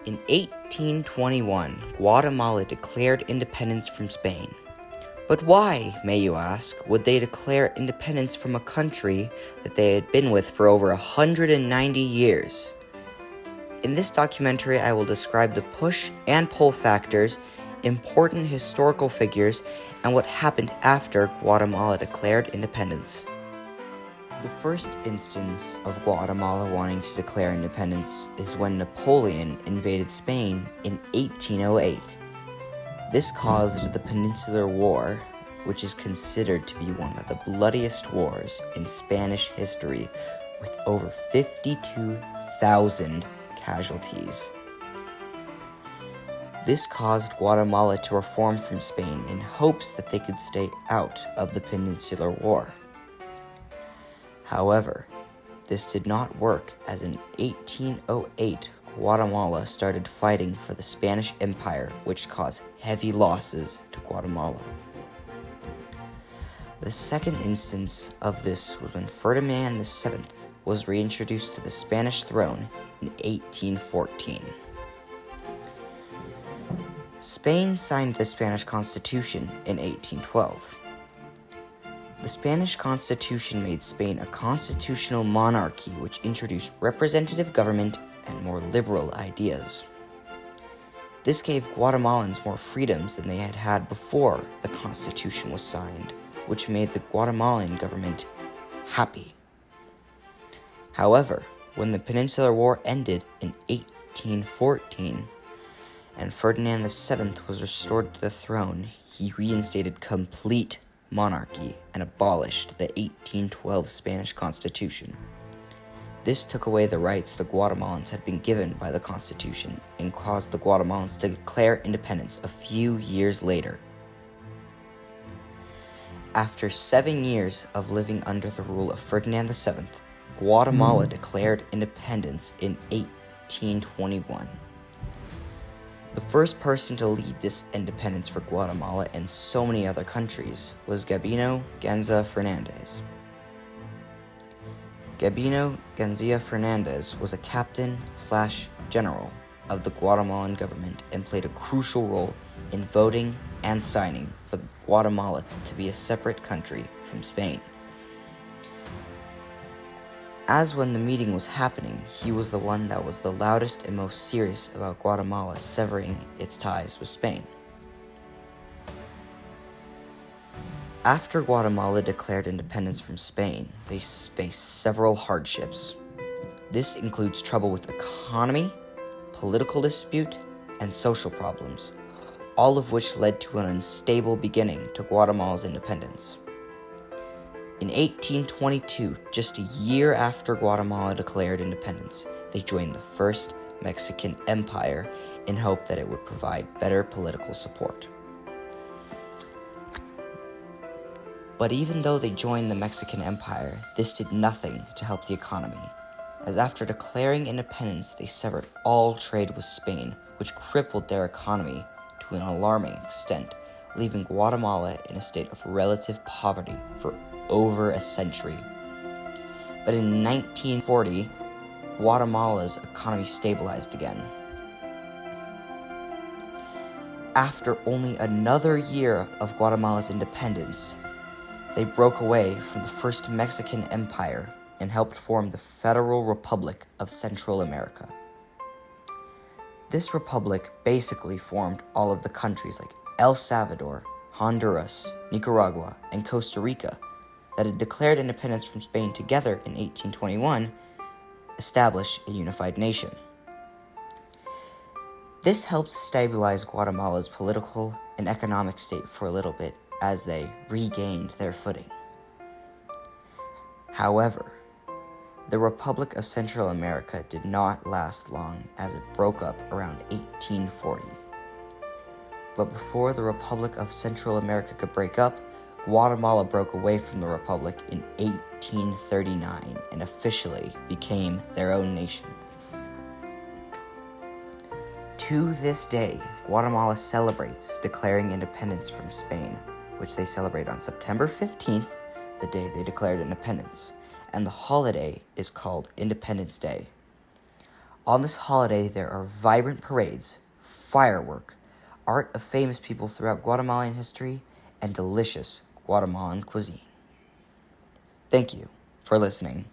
In 1821, Guatemala declared independence from Spain. But why, may you ask, would they declare independence from a country that they had been with for over 190 years? In this documentary, I will describe the push and pull factors, important historical figures, and what happened after Guatemala declared independence. The first instance of Guatemala wanting to declare independence is when Napoleon invaded Spain in 1808. This caused the Peninsular War, which is considered to be one of the bloodiest wars in Spanish history, with over 52,000 casualties. This caused Guatemala to reform from Spain in hopes that they could stay out of the Peninsular War. However, this did not work, as in 1808, Guatemala started fighting for the Spanish Empire, which caused heavy losses to Guatemala. The second instance of this was when Ferdinand VII was reintroduced to the Spanish throne in 1814. Spain signed the Spanish Constitution in 1812. The Spanish Constitution made Spain a constitutional monarchy which introduced representative government and more liberal ideas. This gave Guatemalans more freedoms than they had had before the Constitution was signed, which made the Guatemalan government happy. However, when the Peninsular War ended in 1814 and Ferdinand VII was restored to the throne, he reinstated complete monarchy and abolished the 1812 Spanish Constitution. This took away the rights the Guatemalans had been given by the Constitution and caused the Guatemalans to declare independence a few years later. After 7 years of living under the rule of Ferdinand VII, Guatemala declared independence in 1821. The first person to lead this independence for Guatemala and so many other countries was Gabino Ganza Fernandez. Gabino Ganza Fernandez was a captain/general of the Guatemalan government and played a crucial role in voting and signing for Guatemala to be a separate country from Spain. As when the meeting was happening, he was the one that was the loudest and most serious about Guatemala severing its ties with Spain. After Guatemala declared independence from Spain, they faced several hardships. This includes trouble with economy, political dispute, and social problems, all of which led to an unstable beginning to Guatemala's independence. In 1822, just a year after Guatemala declared independence, they joined the First Mexican Empire in hope that it would provide better political support. But even though they joined the Mexican Empire, this did nothing to help the economy, as after declaring independence, they severed all trade with Spain, which crippled their economy to an alarming extent, leaving Guatemala in a state of relative poverty for over a century. But in 1940, Guatemala's economy stabilized again. After only another year of Guatemala's independence, they broke away from the First Mexican Empire and helped form the Federal Republic of Central America. This republic basically formed all of the countries like El Salvador, Honduras, Nicaragua, and Costa Rica that had declared independence from Spain together in 1821, establish a unified nation. This helped stabilize Guatemala's political and economic state for a little bit as they regained their footing. However, the Republic of Central America did not last long as it broke up around 1840. But before the Republic of Central America could break up, Guatemala broke away from the Republic in 1839 and officially became their own nation. To this day, Guatemala celebrates declaring independence from Spain, which they celebrate on September 15th, the day they declared independence, and the holiday is called Independence Day. On this holiday, there are vibrant parades, firework, art of famous people throughout Guatemalan history, and delicious Guatemalan cuisine. Thank you for listening.